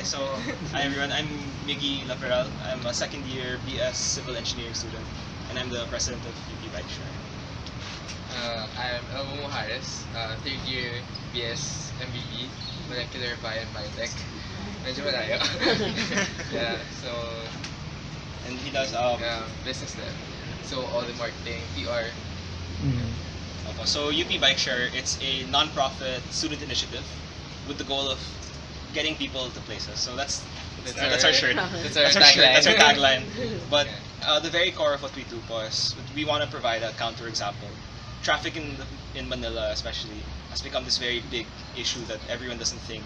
Hi, so hi everyone. I'm Miggy Laperal. I'm a second year BS Civil Engineering student, and I'm the president of UP Bike Share. I'm Elmo Harris, third year BS MBB, Molecular Bio and Biotech. Medyo malayo. Yeah, so And he does business dev. So all the marketing, PR. So UP Bike Share, it's a non-profit student initiative with the goal of getting people to places. So that's our shirt. That's our shirt. That's our tagline. tagline. But the very core of what we do was we want to provide a counterexample. Traffic in Manila especially has become this very big issue that everyone doesn't think.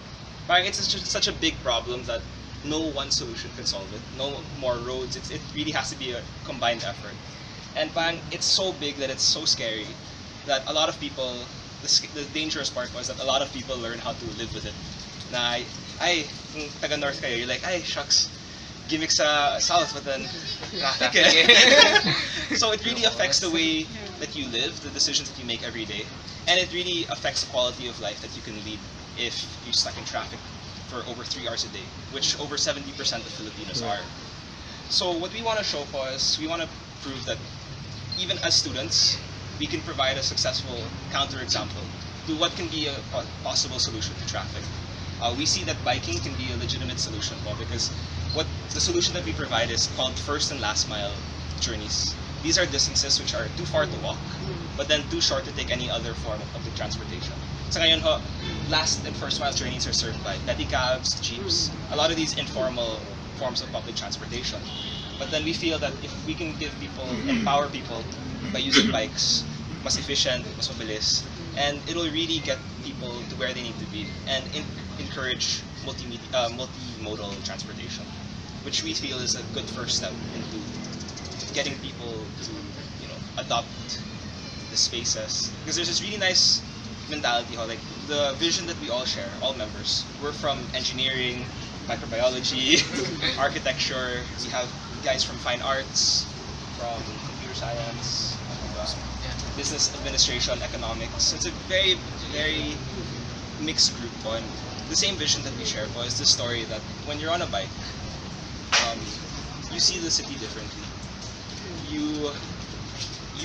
But it's just such a big problem that no one solution can solve it. No more roads. It really has to be a combined effort. And it's so big that it's so scary that a lot of people, the dangerous part was that a lot of people learn how to live with it. Na kung taga North kayo, you're like, ay, shucks, gimmick sa South, but then traffic eh. So it really affects the way that you live, the decisions that you make every day, and it really affects the quality of life that you can lead if you're stuck in traffic for over 3 hours a day, which over 70% of Filipinos are. So what we want to show is we want to prove that even as students, we can provide a successful counterexample to what can be a possible solution to traffic. We see that biking can be a legitimate solution because what the solution that we provide is called first and last mile journeys. These are distances which are too far to walk, but then too short to take any other form of public transportation. So ngayon ho, last and first mile journeys are served by pedicabs, jeeps, a lot of these informal forms of public transportation. But then we feel that if we can empower people by using bikes, mas efficient, mas mabilis, and it'll really get people to where they need to be and encourage multimodal transportation, which we feel is a good first step into getting people to adopt the spaces. Because there's this really nice mentality how like the vision that we all share, all members, we're from engineering, microbiology, architecture, we have guys from fine arts, from computer science, business administration, economics. It's a very, very mixed group. And the same vision that we share is the story that when you're on a bike, you see the city differently. You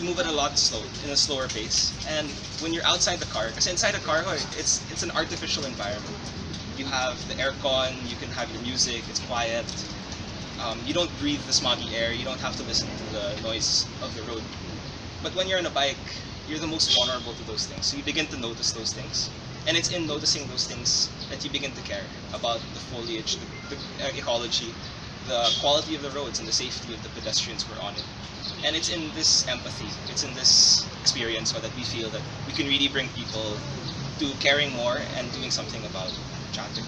move at in a slower pace. And when you're outside the car, because inside a car, it's an artificial environment. You have the aircon, you can have your music, it's quiet. You don't breathe the smoggy air, you don't have to listen to the noise of the road. But when you're on a bike, you're the most vulnerable to those things. So you begin to notice those things. And it's in noticing those things that you begin to care about the foliage, the ecology, the quality of the roads, and the safety of the pedestrians who are on it. And it's in this empathy, it's in this experience that we feel that we can really bring people to caring more and doing something about traffic.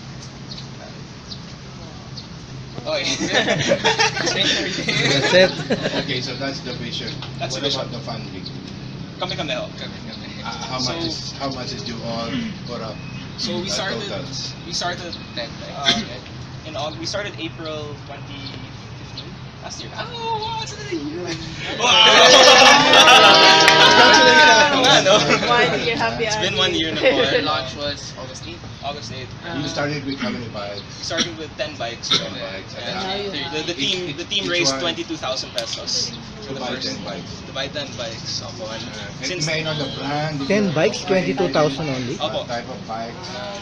Oh, yeah. That's it. Okay, so that's the vision. That's what the vision. about the funding? Kami ho. How much did you all put up? So we started. totals? We started. We started April 2015 last year. Oh, what's it? One year, happy It's been 1 year na Our po. launch was August 8th. August 8th. You started with how many We bikes? started with 10 bikes. 10 bikes. And now you have- the team Each raised one- 22,000 pesos for To the buy first 10 bikes. to buy 10 bikes. Opo. And And since may know the brand? 10 bikes, 22,000 only? Opo. What type of bike?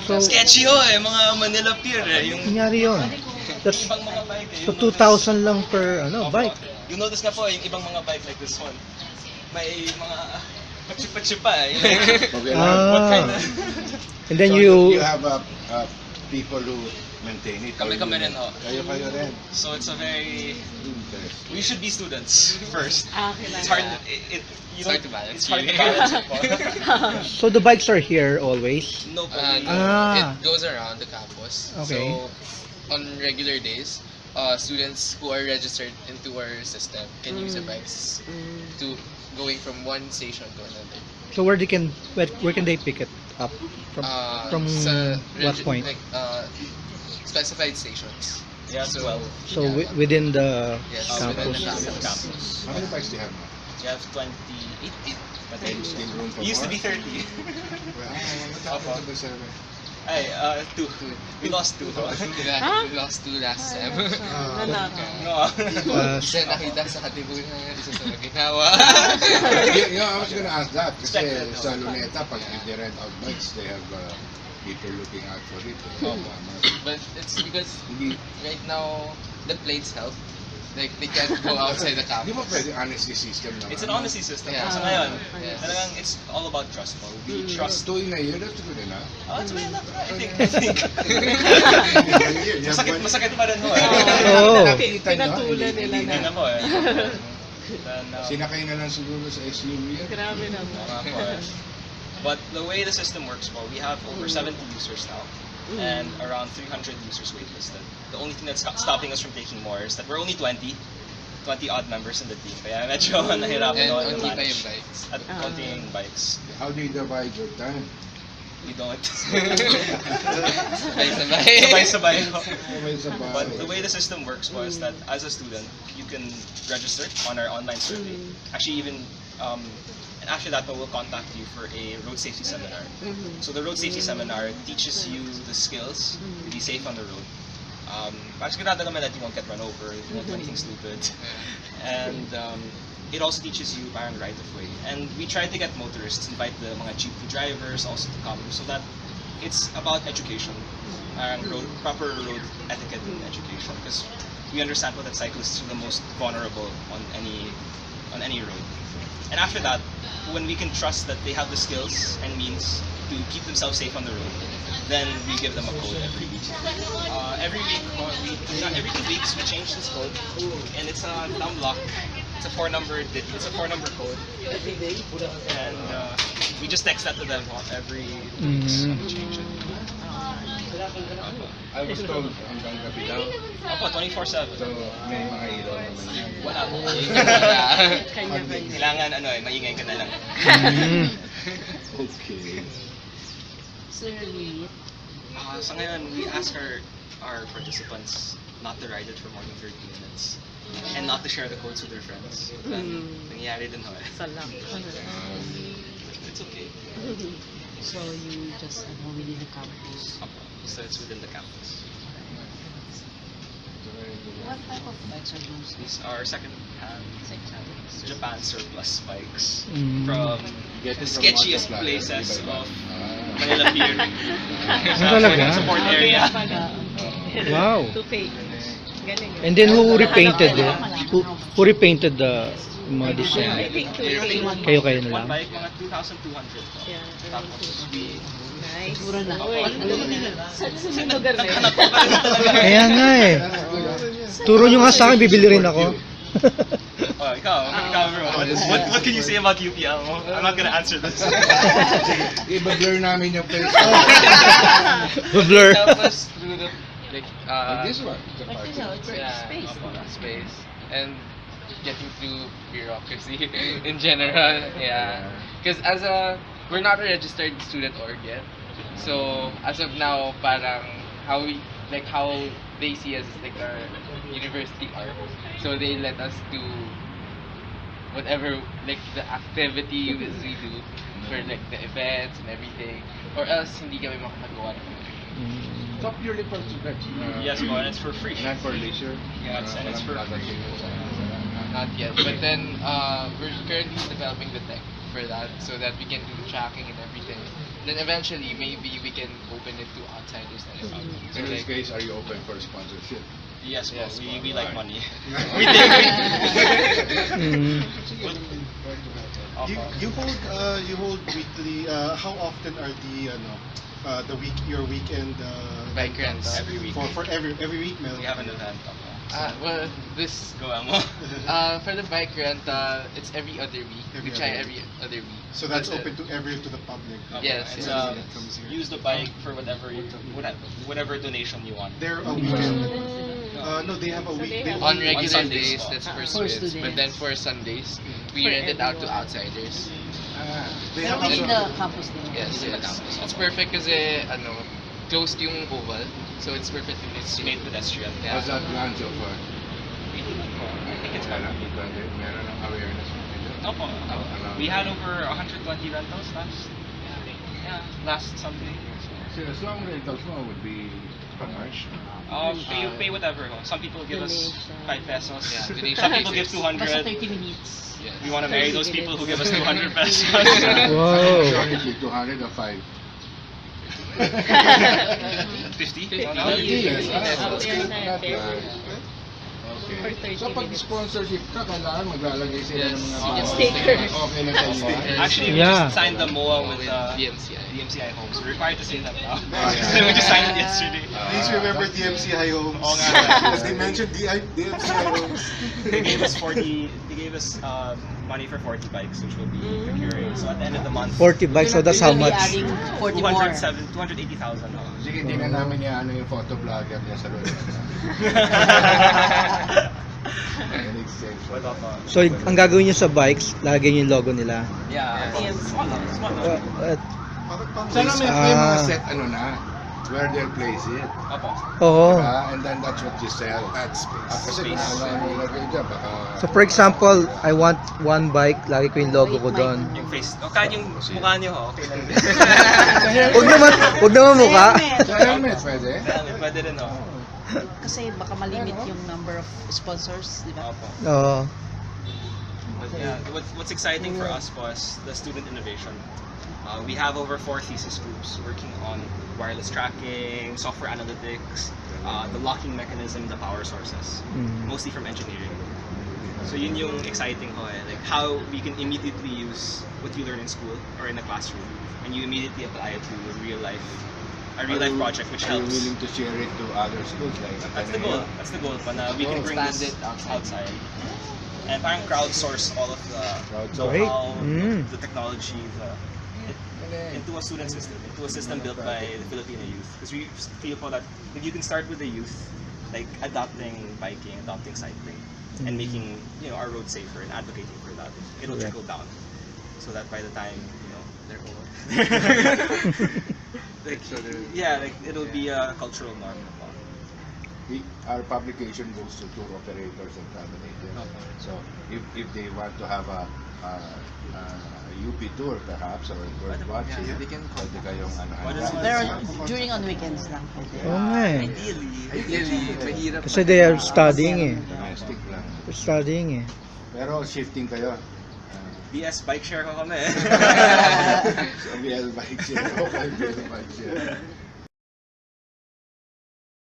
So, Sketchy ho eh, mga Manila Pier eh. Yung kunyari yun. That's, ibang mga bike eh. so yung 2,000 lang per Opo. bike. Yung notice nga po, yung ibang mga bike like this one, may mga patsi-patsi pa eh. Okay, What Ah. kind of... And then so you, have people who maintain it? Kami rin ho. Kayo rin. So it's a very... Interesting. We should be students first. Okay lang. It's hard, It's hard to balance. It's hard to balance it po. so the bikes are here always? No po. No, Ah. it goes around the campus. Okay. So on regular days, students who are registered into our system can use the bikes to going from one station to another. So where can they pick it up? From sa what point? Like, specified stations. Yeah, So 12. So yeah. within the Yes, campus? within the Campus. How many bikes do you have now? You have 28. Still room for It used to more? be 30. Well, what happened to the 7? Ay, 2. We lost 2. We lost 2 last sem. No. Isa nakita sa katibunan, isa sa maginawa. I was gonna ask that. Kasi Expected, sa no? Luneta, pag they rent out bikes, they have people looking out for it. But it's because Hindi, right now, the plates help. Like, they can't go outside the di ba campus. pwede honesty system naman? It's an honesty system. Yeah. So ngayon, Yes. talagang it's all about trust po. We trust. 2 in a year, that's good enough. Oh, it's well enough. I think. Masakit pa rin ho eh. Oo. Nakikita nyo, Pinatulan nila Hindi na po eh. Then, Sinakay na lang siguro sa SUV yan. Grabe naman. tama po eh. But the way the system works po, we have over 70 users now. And around 300 users waitlisted. The only thing that's stopping us from taking more is that we're only 20 odd members in the team. Kaya medyo nahirapan And ako konti pa manage. yung bikes. At konti yung bikes. How do you divide your time? We don't. Sabay-sabay. Sabay-sabay. Sabay-sabay. But the way the system works was that as a student, you can register on our online survey. Actually, even and after that, we'll contact you for a road safety seminar. So the road safety seminar teaches you the skills to be safe on the road. Para sigurado kami that you won't get run over, you won't do anything stupid. And it also teaches you parang right of way. And we try to get motorists, invite the mga jeepney drivers also to come so that it's about education. Proper road etiquette and education. Because we understand that cyclists are the most vulnerable on any road. And after that, when we can trust that they have the skills and means to keep themselves safe on the road, then we give them a code every week. Every week, every 2 weeks, we change this code, and it's a lock. It's a 4-number code, and we just text that to them every 2 weeks. We change it. I was told hanggang gabi daw. Opo, 24/7. So, may mga ilaw naman yun. Wala po. Kanya-kanya. Kailangan maingay ka na lang. Okay. Sir Lee, So ngayon, we ask our participants not to ride it for more than 30 minutes and not to share the codes with their friends. Nangyayari din ho eh. salam. It's okay. So you just within the campus. Opo. So it's within the campus. What type of bikes are those? These are second-hand Japan surplus bikes Mm. from Get the it from sketchiest Multiply, places iba-iba. of Manila Pier. talaga? Support area. Wow. To pay. Galing. And then who repainted it? Who repainted the mga I design? think to pay. Kayo na One lang? bike, mga 2,200 po. Yeah, Tapos we... nice. Opo. Sa lugar na yun. Naghanap ko pa rin talaga. Kaya nga eh. Turo nyo nga sa akin, bibili rin ako. Oh, ikaw, bro. What can you say about UPL mo? I'm not gonna answer this. Iba-blur namin yung face. Blur. Tapos through the, like, Like this one. The But parking. you know, it's yeah, space. space. And getting through bureaucracy in general, yeah. Because we're not a registered student org yet. So, as of now, parang how they see us as like our university arm. So they let us do whatever, like the activities we do for like the events and everything. Or else, hindi kami makakagawa ng So purely for students. Yes, po, and it's for free. Not for leisure. Yeah, it's for free. Not yet, but then we're currently developing the tech for that so that we can do tracking and everything. Then eventually, maybe we can open it to outsiders and everything. So In this like, case, are you open for sponsorship? Yes, po. Yes, We po. like Alright. money. We think. Mm. You hold weekly. How often are your weekend Bike rents. Every week. for every week, Mel? We have an event. well, this Go, Amo. for the bike rent, it's every other week. Every We try other every other week. So that's But, open to the public. Yes, It's, yes. Comes here. use the bike for whatever donation you want. They're a weekend. No, they have a So week. they They have- On only- regular Sundays days, po. that's for For students. But then students. for Sundays, we For rent it out to everyone. outsiders. They Pero have within also- the campus din. Yes, yes. It's perfect kasi close to yung oval, so it's perfect. It's made pedestrian. Yeah. How's that plan so far? I think it's Meron fine. meron ng awareness. Opo. We had over 120 rentals last Sunday. So as long rentals mo would be much. Pay whatever. Ho. Some people give us 5 pesos. Yeah, donation Some people give basis. Basta 200. 30 minutes. Yes. We want to marry those people who give us 200 pesos. Wow. 200 or 5. 50? Yes. No? Yes. Yes. Not bad. For Okay. 30 So pag minutes. sponsorship ka, kailangan maglalagay sila ng mga Yes. bawat- Sticker. Okay na sa iyo. Actually, we Yeah. just signed the MOA with DMCI. DMCI Homes. We're required to say that now. yeah. We just signed it yesterday. Please remember DMCI Homes. Oo nga. Because they mentioned DMCI Homes. They gave us money for 40 bikes, which we'll be procuring. So at the end of the month, 40 bikes, so that's how We're gonna much? be adding 40 more. 280,000. Sige, tingnan namin yung ano yung photo vlogger niya sa loob. In exchange for that. So, ang gagawin nyo sa bikes, lagay nyo yung logo nila. Yeah. Yes. Small lang, small Uh, lang. Sana may mga Ah. set ano na, where they'll place it. Opo. Oo. And then that's what you sell. That's space. Kasi kung Space. ano ilagay dyan, baka... So, for example, I want one bike, lagay ko yung logo ko doon. Yung face. O kahit yung mukha niyo, ho, okay lang din. Huwag naman mukha. Sa helmet, pwede? Pwede rin, ho. Kasi baka malimit yung number of sponsors, di ba? Opo. Oo. But yeah, what's exciting for us was the student innovation. We have over 4 thesis groups working on wireless tracking, software analytics, the locking mechanism, the power sources, Mm. mostly from engineering. So yun yung exciting ho eh, like how we can immediately use what you learn in school or in a classroom, and you immediately apply it to a real life project, which Are you helps. willing to share it to other schools like That's the goal. That's the goal. Na we can bring Expand this it outside. and parang crowdsource all of the Great. know-how, Mm. the technology, into a student system, into a system built by the Filipino youth. Because we feel po that if you can start with the youth, like adopting biking, adopting cycling, and making our roads safer and advocating for that, it'll Yeah. trickle down, so that by the time they're old, like like it'll be a cultural norm. Our publication goes to tour operators and travel agents. So if they want to have a UP tour perhaps or bird watching, Yeah, they can pwede kayong What is it? Pero during on weekends lang. Oo nga eh. Ideally, mahirap. Kasi they are studying eh. domestic lang. They're studying eh. Pero shifting kayo. BS bike share ko kami. So BL bike share. Okay, BL bike share.